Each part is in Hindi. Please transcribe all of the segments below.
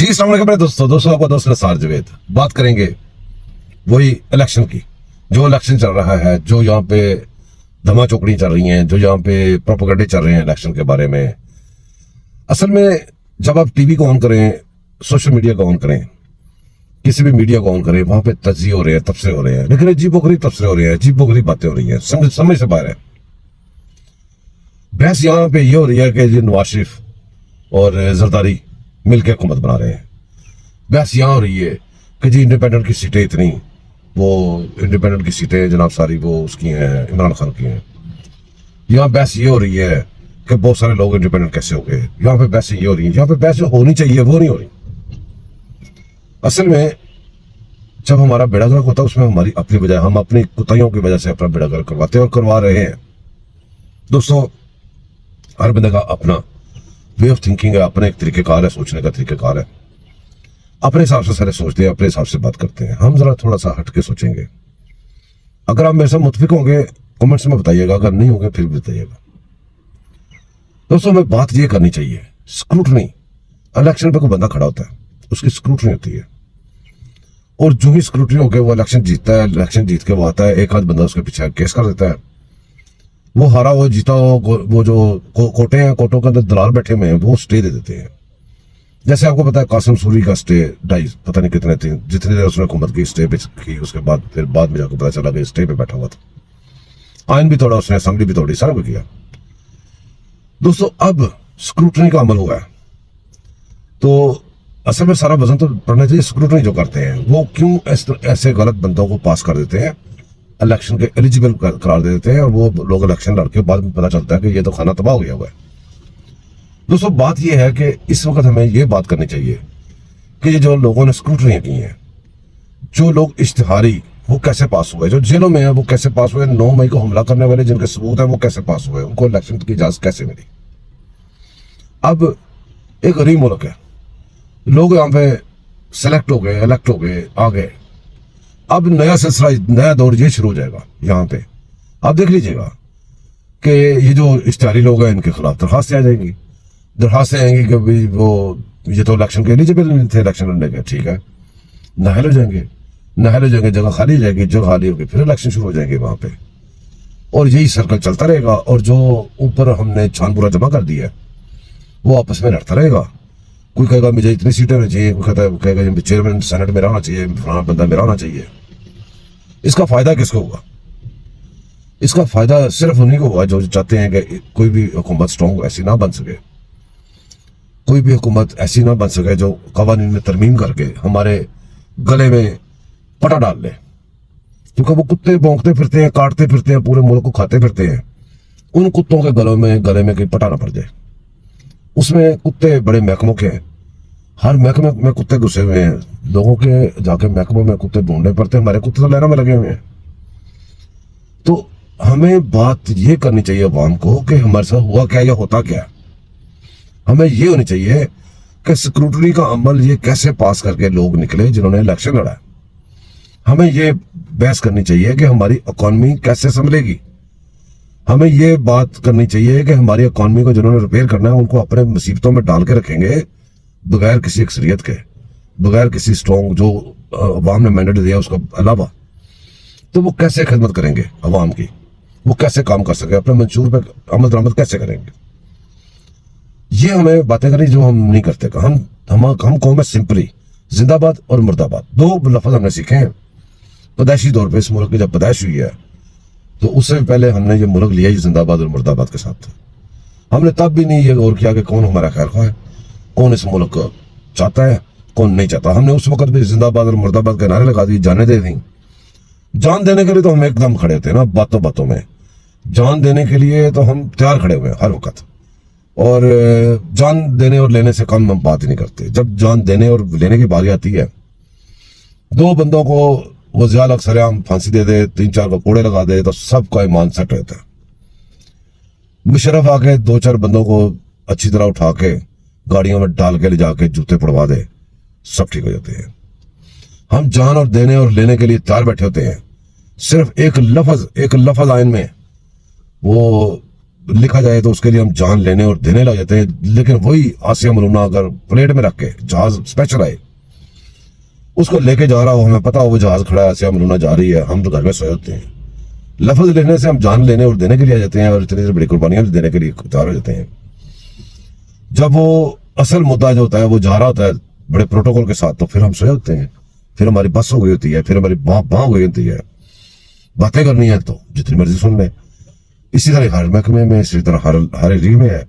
जी अस्सलाम वालेकुम मेरे दोस्तों आपका दोस्त नसार जवेद। बात करेंगे वही इलेक्शन की, जो इलेक्शन चल रहा है, जो यहाँ पे धमा चौकड़ी चल रही हैं, जो यहाँ पे प्रोपेगेंडे चल रहे हैं इलेक्शन के बारे में। असल में जब आप टीवी को ऑन करें, सोशल मीडिया को ऑन करें, किसी भी मीडिया को ऑन करें, वहां पे तज्जिए हो रहे हैं, तबसरे हो रहे हैं, लेकिन अजीबोगरीब तबसरे हो रहे हैं, अजीबोगरीब बातें हो रही हैं, समझ से बाहर है। बहस यहाँ पे ये हो रही है कि जी नवाज शरीफ और जरदारी मिलकर हुकूमत बना रहे हैं। बहस यहाँ हो रही है कि जी इंडिपेंडेंट की सीटें इतनी, वो इंडिपेंडेंट की सीटें जनाब सारी वो उसकी हैं, इमरान खान की हैं। यहाँ बहस ये हो रही है कि बहुत सारे लोग इंडिपेंडेंट कैसे हो गए। यहाँ पे बहस ये हो रही है, यहाँ पे बहस जो होनी चाहिए वो नहीं हो रही। असल में जब हमारा बेड़ा गर्क होता है उसमें हमारी अपनी वजह, हम अपनी कुताइयों की वजह से अपना बेड़ा गर्क करवाते हैं और करवा रहे हैं। दोस्तों, हर बंदे का अपना वे ऑफ थिंकिंग है, अपने एक तरीकेकार है, सोचने का तरीकेकार है। अपने हिसाब से सारे सोचते हैं, अपने हिसाब से बात करते हैं। हम जरा थोड़ा सा हटके सोचेंगे। अगर आप मेरे साथ मुतफिक होंगे कमेंट्स में बताइएगा, अगर नहीं होंगे फिर भी बताइएगा। दोस्तों, हमें बात ये करनी चाहिए, स्क्रूटनी। इलेक्शन पे कोई बंदा खड़ा होता है, उसकी स्क्रूटनी होती है, और जो ही स्क्रूटनी होकर वो इलेक्शन जीतता है, इलेक्शन जीत के वो आता है, एक आध बंदा उसके पीछे केस कर देता है। वो हारा वो जीता वो जो कोटे हैं, कोटों के अंदर दलाल बैठे हुए हैं, वो स्टे दे देते हैं। जैसे आपको पता है कासिम सूरी का स्टे पता नहीं कितने थे, जितनी देर उसने हुकूमत की स्टे पे की, उसके बाद फिर बाद में जाकर पता चला कि स्टे पे बैठा हुआ था। आइन भी तोड़ा उसने, असेंबली भी तोड़ी, सारा कुछ किया। दोस्तों, अब स्क्रूटनी का अमल हुआ है, तो असल में सारा वजन तो पड़ना चाहिए। स्क्रूटनी जो करते हैं वो क्यों ऐसे गलत बंदों को पास कर देते हैं, इलेक्शन के एलिजिबल करार दे देते हैं, और वो लोग इलेक्शन लड़के बाद में पता चलता है कि ये तो खाना तबाह हो गया हुआ है। दोस्तों, बात ये है कि इस वक्त हमें ये बात करनी चाहिए कि ये जो लोगों ने स्क्रूटनी की हैं, जो लोग इश्तिहारी, वो कैसे पास हुए, जो जेलों में है वो कैसे पास हुए, 9 मई को हमला करने वाले जिनके सबूत है वो कैसे पास हुए, उनको इलेक्शन की इजाजत कैसे मिली। अब एक गरीब मुल्क है, लोग यहाँ पे सेलेक्ट हो गए, इलेक्ट हो गए, आ गए। अब नया सिलसिला, नया दौर ये शुरू हो जाएगा। यहाँ पे आप देख लीजिएगा कि ये जो इश्तिहारी लोग हैं इनके खिलाफ दरखास्तें आ जाएंगी, दरखास्तें आएंगी कि भाई वो ये तो इलेक्शन के एलिजिबल नहीं थे इलेक्शन लड़ने के, ठीक है, नाहल हो जाएंगे, नाहल हो जाएंगे, जगह खाली हो जाएगी, जगह खाली होगी, फिर इलेक्शन शुरू हो जाएंगे वहां पे, और यही सर्कल चलता रहेगा। और जो ऊपर हमने छानपुरा जमा कर दिया है वो आपस में लड़ता रहेगा। कोई कहेगा मुझे इतनी सीटें होनी चाहिए, कोई कहेगा चेयरमैन सेनेट मेरा होना चाहिए, फलाना बंदा मेरा होना चाहिए। इसका फायदा किसको होगा? इसका फायदा सिर्फ उन्हीं को होगा जो चाहते हैं कि कोई भी हुकूमत स्ट्रॉन्ग ऐसी ना बन सके, कोई भी हुकूमत ऐसी ना बन सके जो कवानीन में तरमीम करके हमारे गले में पटा डाल ले। क्योंकि वो कुत्ते भौंकते फिरते हैं, काटते फिरते हैं, पूरे मुल्क को खाते फिरते हैं। उन कुत्तों के गले में कहीं पटा ना पड़ जाए। उसमें कुत्ते बड़े महकमों के हैं, हर महकमे में कुत्ते घुसे हुए हैं। लोगों के जाके महकमों में कुत्ते ढूंढने पड़ते हैं, हमारे कुत्ते तो लहरों में लगे हुए हैं। तो हमें बात ये करनी चाहिए अवाम को कि हमारे साथ हुआ क्या या होता क्या। हमें ये होनी चाहिए कि स्क्रूटनी का अमल ये कैसे पास करके लोग निकले जिन्होंने इलेक्शन लड़ा। हमें ये बहस करनी चाहिए कि हमारी इकॉनमी कैसे संभलेगी। हमें ये बात करनी चाहिए कि हमारी इकॉनमी को जिन्होंने रिपेयर करना है उनको अपने मुसीबतों में डाल के रखेंगे बगैर किसी अक्सरियत के, बगैर किसी स्ट्रॉन्ग जो अवाम ने मैंडेट दिया उसके अलावा, तो वो कैसे खिदमत करेंगे अवाम की, वो कैसे काम कर सके, अपने मंशूर पे अमल दरामद कैसे करेंगे। ये हमें बातें करनी जो हम नहीं करते। हम कौम है सिंपली जिंदाबाद और मुर्दाबाद, दो लफ्ज हमने सीखे हैं पैदाइशी तौर पे। इस मुल्क की जब पैदाइश हुई है तो उससे पहले हमने ये मुल्क लिया ही जिंदाबाद और मुर्दाबाद के साथ। हमने तब भी नहीं ये गौर किया कि कौन हमारा खैर ख्वाह है, कौन इस मुल्क को चाहता है, कौन नहीं चाहता। हमने उस वक्त भी जिंदाबाद और मुर्दाबाद के नारे लगा दिए, जाने दे दी। जान देने के लिए तो हम एकदम खड़े थे ना, बातों बातों में जान देने के लिए तो हम तैयार खड़े हुए हैं हर वक्त। और जान देने और लेने से कम हम बात ही नहीं करते। जब जान देने और लेने की बारी आती है, दो बंदों को वो ज़्यादा सरेआम फांसी दे दे, 3-4 को कोड़े लगा दे, तो सबका ईमान सेट रहता है। मुशर्रफ आके 2-4 बंदों को अच्छी तरह उठा के गाड़ियों में डाल के ले जाके जूते पड़वा दे, सब ठीक हो जाते हैं। हम जान और देने और लेने के लिए तैयार बैठे होते हैं। सिर्फ एक लफ्ज आइन में वो लिखा जाए तो उसके लिए हम जान लेने और देने लग जाते हैं, लेकिन वही आसिया मलूना अगर प्लेट में रख के जहाज स्पेशल आए, उसको लेके जा रहा हो, हमें पता हो वो जहाज खड़ा है, आसिया मलूना जा रही है, हम तो घर में सोए होते हैं। लफ्ज लेने से हम जान लेने और देने के लिए आ जाते हैं और इतनी बड़ी कुर्बानियां देने के लिए तैयार हो जाते हैं। जब वो असल मुद्दा जो होता है वो जा रहा होता है बड़े प्रोटोकॉल के साथ, तो फिर हम सोए होते हैं, फिर हमारी बस हो गई होती है, फिर हमारी बाँ हो गई होती है। बातें करनी है तो जितनी मर्जी सुन ले। इसी तरह हर महकमे में, इसी तरह हर एरिया में है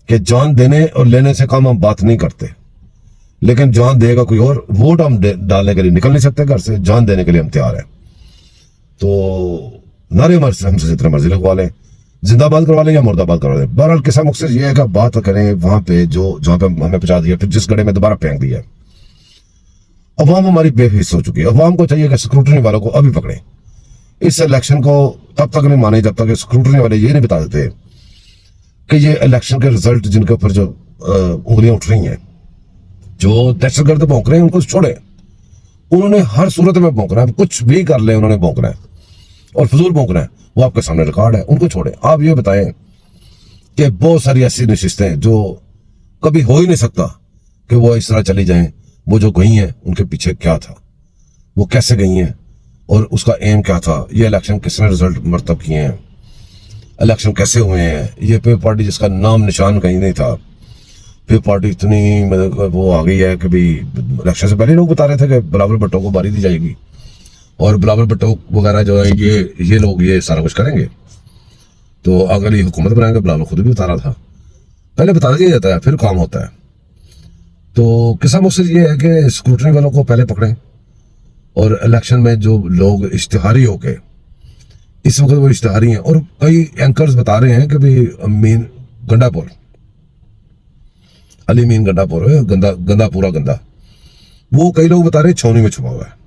कि जान देने और लेने से कम हम बात नहीं करते, लेकिन जान देगा कोई और। वोट हम डालने के लिए निकल नहीं सकते घर से, जान देने के लिए हम तैयार हैं। तो नारे हमसे जितना मर्जी लगवा लें, जिंदाबाद करवा लें या मुर्दाबाद करवा लें, बहरहाल किसा मकसद ये है कि बात करें वहां पे जहां पे हमें पहुंचा दिया, फिर जिस गड्ढे में दोबारा फेंक दिया। अवाम हमारी बेहिस हो चुकी है। अवाम को चाहिए कि स्क्रूटनी वालों को अभी पकड़े। इस इलेक्शन को तब तक नहीं माने जब तक स्क्रूटनी वाले ये नहीं बता देते कि ये इलेक्शन के रिजल्ट जिनके ऊपर जो उंगलियां उठ रही हैं, जो दहशतगर्द भौंक रहे हैं, उनको छोड़े। उन्होंने हर सूरत में भौंकना है, कुछ भी कर ले उन्होंने भौंकना है और फजूल भौंकना है। वो आपके सामने रिकॉर्ड है, उनको छोड़े। आप ये बताएं कि बहुत सारी ऐसी नशिस्तें जो कभी हो ही नहीं सकता कि वो इस तरह चली जाएं, वो जो गई हैं उनके पीछे क्या था, वो कैसे गई हैं और उसका एम क्या था, ये इलेक्शन किसने रिजल्ट मरतब किए हैं, इलेक्शन कैसे हुए हैं। ये पे पार्टी जिसका नाम निशान कहीं नहीं था, फिर पार्टी इतनी मतलब वो आ गई है कि भाई इलेक्शन से पहले लोग बता रहे थे कि बिलावल भुट्टो को बारी दी जाएगी और बिलावल भुट्टो वगैरह जो है ये लोग ये सारा कुछ करेंगे। तो अगर ये हुकूमत बनाएंगे, बिलावल खुद भी बता रहा था, पहले बता दिया जाता है फिर काम होता है। तो किसा मकसद ये है कि स्क्रूटनी वालों को पहले पकड़ें और इलेक्शन में जो लोग इश्तिहारी हो गए, इस वक्त वो इश्तिहारी हैं और कई एंकर्स बता रहे हैं कि भाई मीन गंडापुर, अली मीन गंडापुर गंदा पूरा गंदा, वो कई लोग बता रहे हैं छावनी में छुपा हुआ है।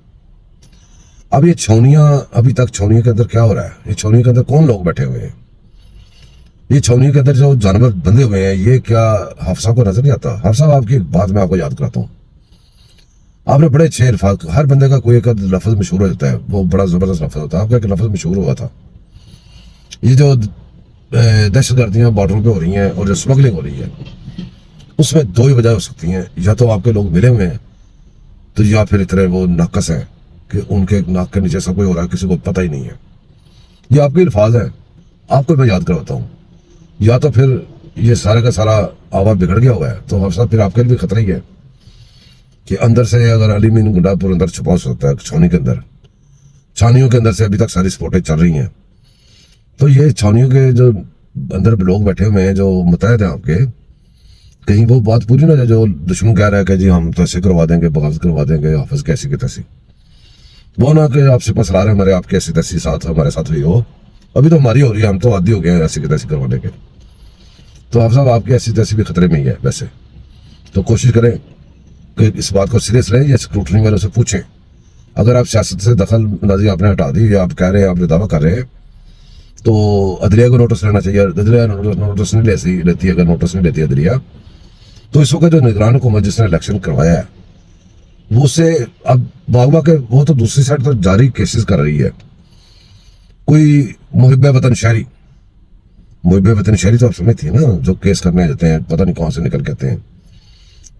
अब ये छावनियां, अभी तक छावनियों के अंदर क्या हो रहा है, ये छावनियों के अंदर कौन लोग बैठे हुए हैं, ये छावनियों के अंदर जो जानवर बंधे हुए हैं, ये क्या हाफसा को नजर नहीं आता? हाफसा आपकी बात मैं आपको याद कराता हूँ। आपने बड़े अच्छे अल्फाज, हर बंदे का कोई एक लफ्ज मशहूर हो जाता है, वो बड़ा जबरदस्त लफ्ज होता है। आपका एक लफ्ज मशहूर हुआ था, ये जो दहशतगर्दियां बॉर्डर पे हो रही हैं और जो स्मगलिंग हो रही है, उसमें दो ही वजह हो सकती हैं। या तो आपके लोग मिले हुए हैं, तो या फिर इतने वो नाकस हैं कि उनके नाक के नीचे सब कुछ हो रहा है, किसी को पता ही नहीं है। ये आपके अल्फाज हैं, आपको मैं याद करवाता हूँ। या तो फिर ये सारा का सारा आवाज बिगड़ गया हुआ है, तो हफ्सा फिर आपके लिए भी खतरा ही है कि अंदर से अगर अली मीन गुंडापुर अंदर छुपा हो सकता है, छावनी के अंदर, छावनियों के अंदर से अभी तक सारी स्पोर्टें चल रही हैं। तो ये छावनियों के जो अंदर लोग बैठे हुए हैं जो मुतहद हैं आपके, कहीं वो बात पूरी ना जाए जो दुश्मन कह रहा है कि जी हम तो ऐसे करवा देंगे, बगावत करवा देंगे, हाफिज कैसी की तैसी, वो ना कि आपसे पसरा रहे हमारे, आपके ऐसी तैसी साथ हमारे साथ हुई हो, अभी तो हमारी हो रही है, हम तो आदी हो गए हैं ऐसी की तैसी करवाने के। तो आप साहब आपकी ऐसी तैसी भी खतरे में ही है वैसे। तो कोशिश करें कि इस बात को सीरियस लें या स्क्रूटनी वालों से पूछें। अगर आप सियासत से दखल अंदाजी आपने हटा दी या आप कह रहे हैं, आपने दावा कर रहे हैं, तो अदलिया को नोटिस लेना चाहिए। अदलिया नोटिस नहीं लेती, अगर नोटिस नहीं लेती अदलिया, तो इस वक्त जो निगरान हुकूमत जिसने इलेक्शन करवाया है वो से अब बागवा के वो तो दूसरी साइड तो जारी केसेस कर रही है। कोई मुहिब वतन शहरी, मुहिब वतन शहरी तो आप समझती है ना, जो केस करने जाते हैं पता नहीं कौन से निकल के आते हैं।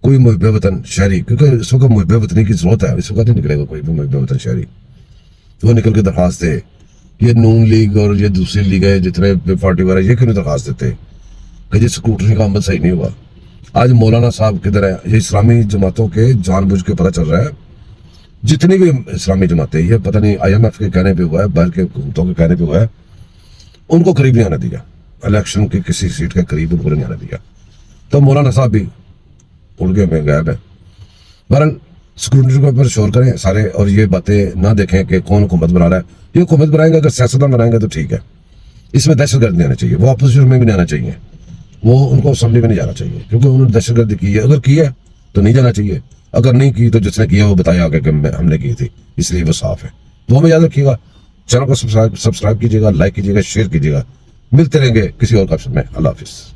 कोई मुहिब वतन शहरी, क्योंकि इस वक्त मुहिब वतनी की जरूरत है, इस वक्त नहीं निकलेगा कोई भी मुहिब वतन शहरी। वो निकल के दरखास्त दे, ये नून लीग और ये दूसरी लीग है जितने पार्टी वाले, ये क्यों नहीं दरखास्त देते कि जी स्क्रूटनी का अमल सही नहीं हुआ। आज मौलाना साहब किधर है? ये इस्लामी जमातों के जानबूझ के पता चल रहा है, जितनी भी इस्लामी जमातें, ये पता नहीं IMF के कहने पे हुआ है, बाहर के हुकूमतों के कहने पे हुआ है, उनको करीब नहीं आने दिया, इलेक्शन की किसी सीट के करीब उनको नहीं आने दिया। तो मौलाना साहब भी उड़गे में गायब है। बहरहाल स्क्रूटनी के ऊपर शोर करें सारे और ये बातें ना देखें कि कौन हुकूमत बना रहा है। ये हुकूमत बनाएंगे, अगर सियासतदान बनाएंगे तो ठीक है, इसमें दहशतगर्द नहीं आना चाहिए, वो अपोजिशन में भी नहीं आना चाहिए, वो उनको असेंबली में नहीं जाना चाहिए, क्योंकि उन्होंने दहशतगर्दी की है। अगर की है तो नहीं जाना चाहिए, अगर नहीं की तो जिसने किया वो बताया आगे कि हमने की थी, इसलिए वो साफ है। वो हमें याद रखिएगा, चैनल को सब्सक्राइब कीजिएगा, लाइक कीजिएगा, शेयर कीजिएगा। मिलते रहेंगे किसी और ऑप्शन में। अल्लाह हाफिज़।